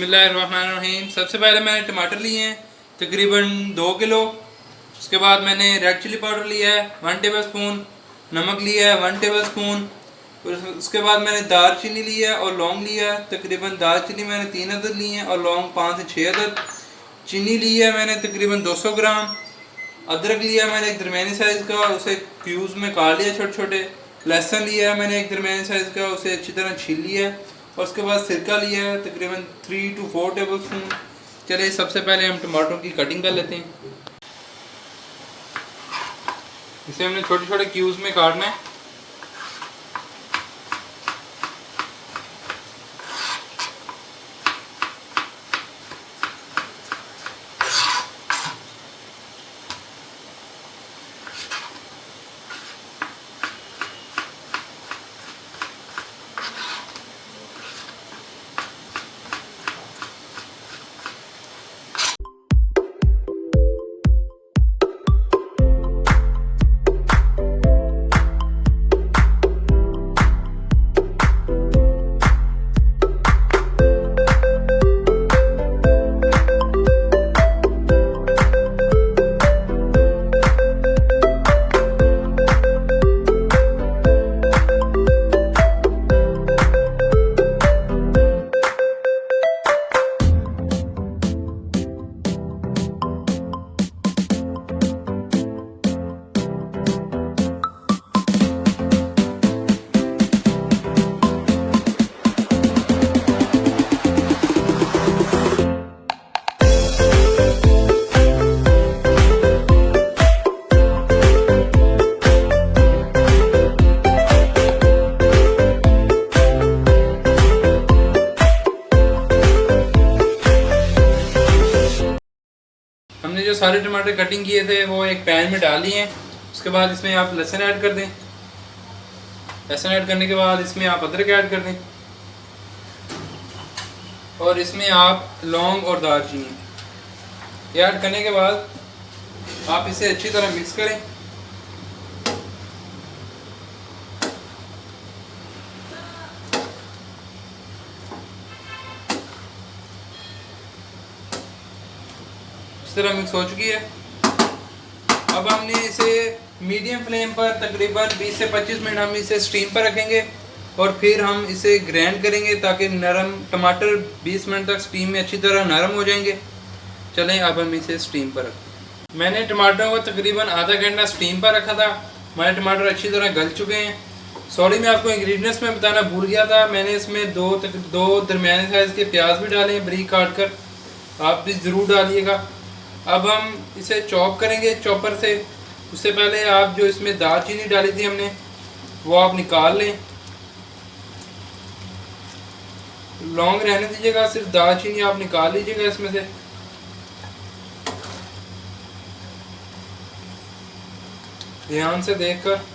बिस्मिल्लाहिर्रहमानिर्रहीम। सबसे पहले मैंने टमाटर लिए हैं तकरीबन 2 किलो। उसके बाद मैंने रेड चिली पाउडर लिया है 1 टेबल स्पून, नमक लिया है 1 टेबल स्पून। उसके बाद मैंने दालचीनी लिया है और लौंग लिया है। तकरीबन दालचीनी मैंने 3 अदद ली हैं और लौंग 5 से 6 अदद। चीनी ली है मैंने तकरीबन 200 ग्राम। अदरक लिया मैंने एक दरमियानी साइज़ का, उसे क्यूब्स में काट लिया छोटे छोटे। लहसुन लिया है मैंने एक दरमियानी साइज़ का, उसे अच्छी तरह छील लिया है। और उसके बाद सिरका लिया है तकरीबन 3 to 4 टेबल स्पून। चलिए सबसे पहले हम टमाटरों की कटिंग कर लेते हैं। इसे हमने छोटे छोटे क्यूब्स में काटना है। हमने जो सारे टमाटर कटिंग किए थे वो एक पैन में डाल लिए हैं। उसके बाद इसमें आप लहसुन ऐड कर दें। लहसुन ऐड करने के बाद इसमें आप अदरक ऐड कर दें और इसमें आप लौंग और दालचीनी ऐड करने के बाद आप इसे अच्छी तरह मिक्स करें। इस तरह मिक्स हो चुकी है। अब हमने इसे मीडियम फ्लेम पर तकरीबन 20 से 25 मिनट हम इसे स्टीम पर रखेंगे और फिर हम इसे ग्राइंड करेंगे ताकि नरम टमाटर 20 मिनट तक स्टीम में अच्छी तरह नरम हो जाएंगे। चलें अब हम इसे स्टीम पर रखते हैं। मैंने टमाटरों को तकरीबन आधा घंटा स्टीम पर रखा था। हमारे टमाटर अच्छी तरह गल चुके हैं। सॉरी, मैं आपको इंग्रेडिएंट्स में बताना भूल गया था। मैंने इसमें दो दरमियाने साइज़ के प्याज भी डाले हैं बारीक काट कर, आप भी ज़रूर डालिएगा। अब हम इसे चॉप करेंगे चॉपर से। उससे पहले आप जो इसमें दालचीनी डाली थी हमने वो आप निकाल लें। लौंग रहने दीजिएगा, सिर्फ दालचीनी आप निकाल लीजिएगा इसमें से। ध्यान से देखकर।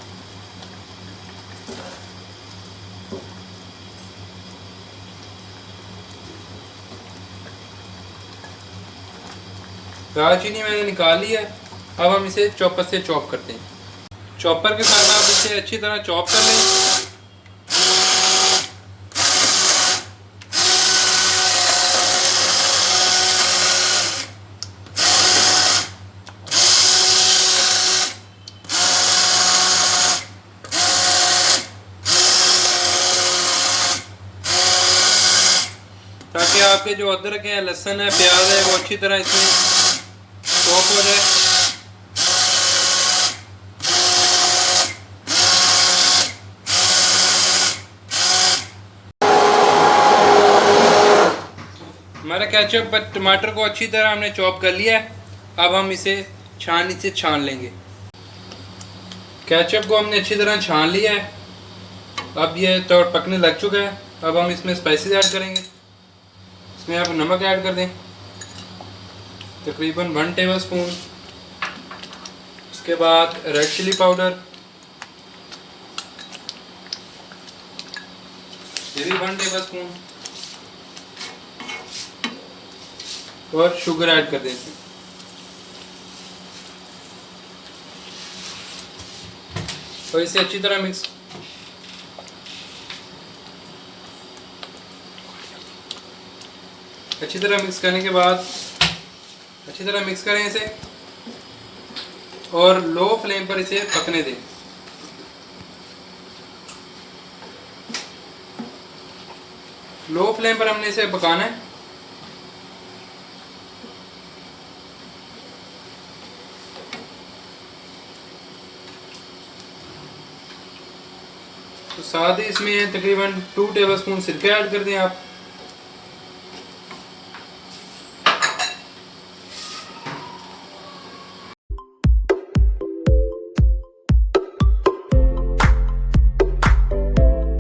दालचीनी मैंने निकाल ली है। अब हम इसे चॉपर से चॉप करते हैं। चॉपर के साथ आप इसे अच्छी तरह चॉप कर लें। ताकि आपके जो अदरक है, लहसुन है, प्याज है वो अच्छी तरह इसमें चॉप हो जाए। हमारा केचप टमाटर को अच्छी तरह हमने चॉप कर लिया है। अब हम इसे छाननी से छान लेंगे। केचप को हमने अच्छी तरह छान लिया है। अब ये तो पकने लग चुका है। अब हम इसमें स्पाइसेस ऐड करेंगे। इसमें आप नमक ऐड कर दें तकरीबन 1 टेबल स्पून। उसके बाद रेड चिली पाउडर, ये भी 1 टेबल स्पून। और शुगर ऐड कर दें। और इसे अच्छी तरह मिक्स। अच्छी तरह मिक्स करने के बाद अच्छी तरह मिक्स करें इसे और लो फ्लेम पर इसे पकने दें। लो फ्लेम पर हमने इसे पकाना है। तो साथ ही इसमें तकरीबन 2 टेबलस्पून सिरका ऐड कर दें आप।